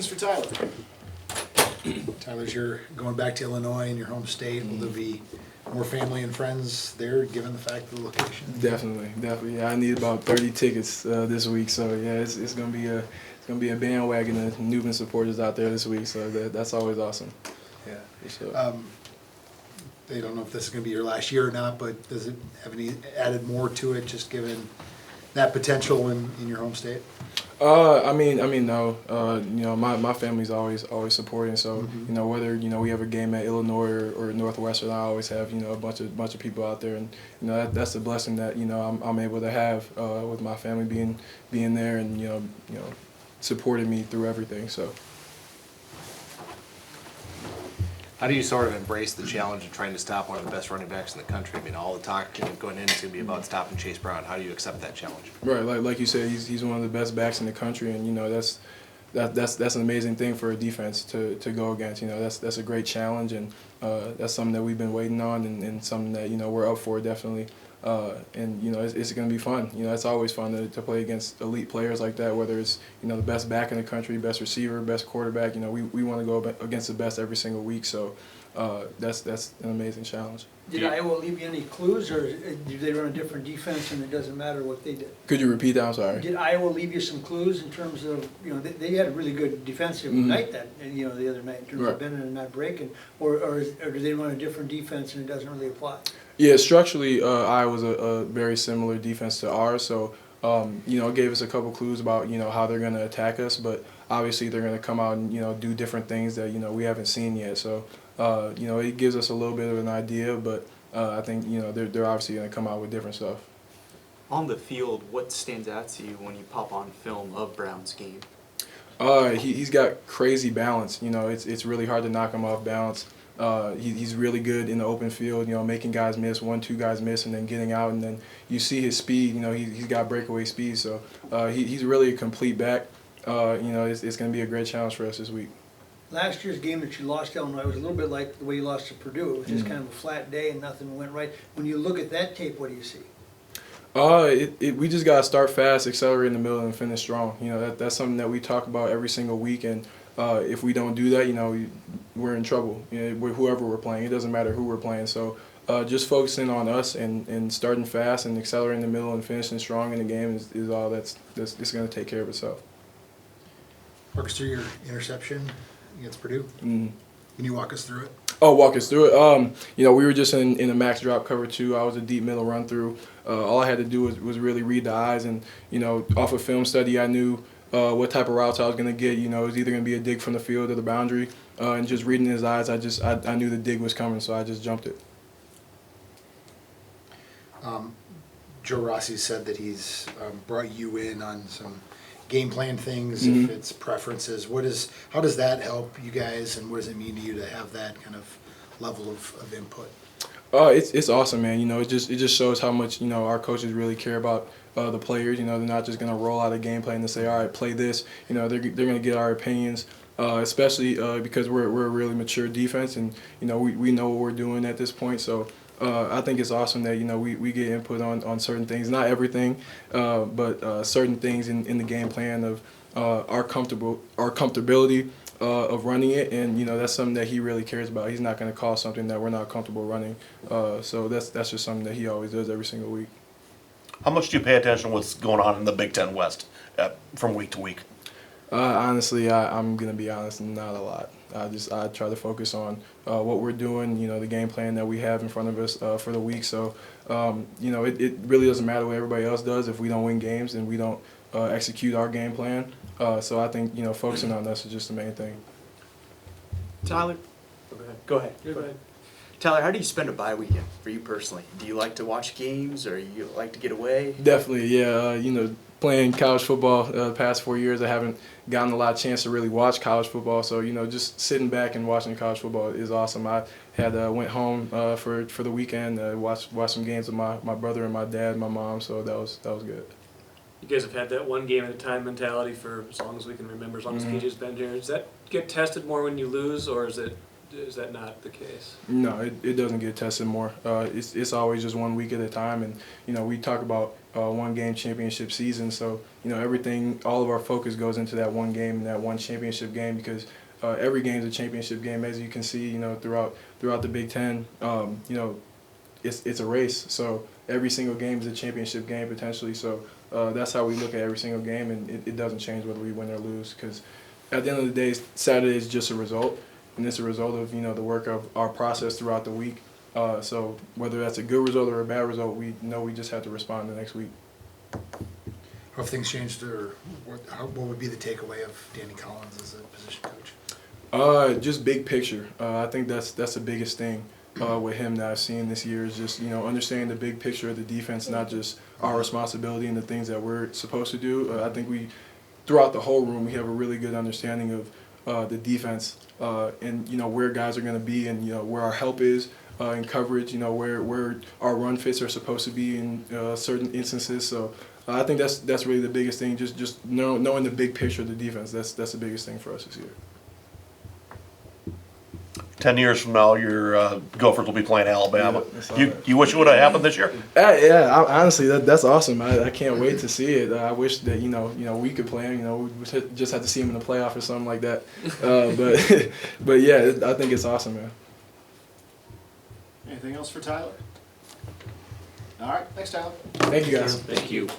For Tyler. Tyler's you're going back to Illinois in your home state. Will there be more family and friends there, given the fact of the location? Definitely. Yeah, I need about 30 tickets this week, so yeah, it's gonna be a bandwagon of Nubin supporters out there this week. So that's always awesome. Yeah. For sure. They don't know if this is going to be your last year or not, but does it have any added more to it, just given that potential in your home state? I mean, no. My family's always supporting. So, whether we have a game at Illinois or Northwestern, I always have a bunch of people out there, and that's a blessing that I'm able to have with my family being there and supporting me through everything. So. How do you sort of embrace the challenge of trying to stop one of the best running backs in the country? I mean, all the talk going in is going to be about stopping Chase Brown. How do you accept that challenge? Right, like you said, he's one of the best backs in the country, and that's an amazing thing for a defense to go against. That's a great challenge, and that's something that we've been waiting on, and something that we're up for definitely. And it's going to be fun. It's always fun to play against elite players like that. Whether it's the best back in the country, best receiver, best quarterback. We want to go against the best every single week. So that's an amazing challenge. Did Iowa leave you any clues, or did they run a different defense and it doesn't matter what they did? Could you repeat that? I'm sorry. Did Iowa leave you some clues in terms of they had a really good defensive night the other night in terms of bending and not breaking, or do they run a different defense and it doesn't really apply? Yeah, structurally, Iowa's a very similar defense to ours, so it gave us a couple clues about how they're going to attack us, but obviously they're going to come out and do different things that we haven't seen yet. So it gives us a little bit of an idea, but I think they're obviously going to come out with different stuff. On the field, what stands out to you when you pop on film of Brown's game? He's got crazy balance. It's really hard to knock him off balance. He's really good in the open field, making guys miss, 1-2 guys miss, and then getting out. And then you see his speed. He's got breakaway speed. So he's really a complete back. It's going to be a great challenge for us this week. Last year's game that you lost to Illinois was a little bit like the way you lost to Purdue. It was just kind of a flat day and nothing went right. When you look at that tape, what do you see? We just got to start fast, accelerate in the middle, and finish strong. That's something that we talk about every single week. And if we don't do that, we're in trouble. With whoever we're playing, it doesn't matter who we're playing. So just focusing on us and starting fast and accelerating in the middle and finishing strong in the game is all that's going to take care of itself. Walk us through your interception against Purdue. Can you walk us through it? Oh, walk us through it. We were just in a max drop cover 2. I was a deep middle run through. All I had to do was really read the eyes, and off of film study, I knew what type of routes I was going to get. It was either going to be a dig from the field or the boundary, and just reading his eyes, I knew the dig was coming, so I just jumped it. Joe Rossi said that he's brought you in on some game plan things, if it's preferences. How does that help you guys, and what does it mean to you to have that kind of level of input? It's awesome, man. It just shows how much our coaches really care about the players. They're not just gonna roll out a game plan and say, all right, play this. They're gonna get our opinions, especially because we're a really mature defense, and we know what we're doing at this point. So I think it's awesome that we get input on certain things, not everything, but certain things in the game plan of our comfortability of running it, and that's something that he really cares about. He's not going to call something that we're not comfortable running. So that's just something that he always does every single week. How much do you pay attention to what's going on in the Big Ten West from week to week? Honestly, I'm gonna be honest, not a lot. I try to focus on what we're doing, the game plan that we have in front of us for the week. So, it really doesn't matter what everybody else does if we don't win games and we don't execute our game plan. So I think focusing on us is just the main thing. Tyler, go ahead. Tyler, how do you spend a bye weekend for you personally? Do you like to watch games, or you like to get away? Definitely, yeah. Playing college football the past 4 years, I haven't gotten a lot of chance to really watch college football. So just sitting back and watching college football is awesome. I had went home for the weekend, watched some games with my brother and my dad and my mom. So that was good. You guys have had that one game at a time mentality for as long as we can remember, as long as PJ's been here. Does that get tested more when you lose, or is that not the case? No, it doesn't get tested more. It's always just 1 week at a time, and we talk about one game championship season. So, you know, everything, all of our focus goes into that one game and that one championship game because every game is a championship game, as you can see, you know, throughout the Big Ten. You know, it's a race. So every single game is a championship game potentially. So that's how we look at every single game, and it doesn't change whether we win or lose because at the end of the day, Saturday is just a result, and it's a result of, you know, the work of our process throughout the week. So whether that's a good result or a bad result, we know we just have to respond the next week. How have things changed, or what would be the takeaway of Danny Collins as a position coach? Just big picture. I think that's the biggest thing with him that I've seen this year is just, you know, understanding the big picture of the defense, not just our responsibility and the things that we're supposed to do. I think throughout the whole room, we have a really good understanding of the defense and, you know, where guys are going to be and, you know, where our help is in coverage, you know, where our run fits are supposed to be in certain instances. So I think that's really the biggest thing, just knowing the big picture of the defense. That's the biggest thing for us this year. 10 years from now, your Gophers will be playing Alabama. Yeah, I saw You that. you wish it would have happened this year? Honestly, that's awesome. I can't wait to see it. I wish that you know we could play him. You know, we just have to see him in the playoff or something like that. But yeah, I think it's awesome, man. Anything else for Tyler? All right, thanks, Tyler. Thank you guys. Thank you.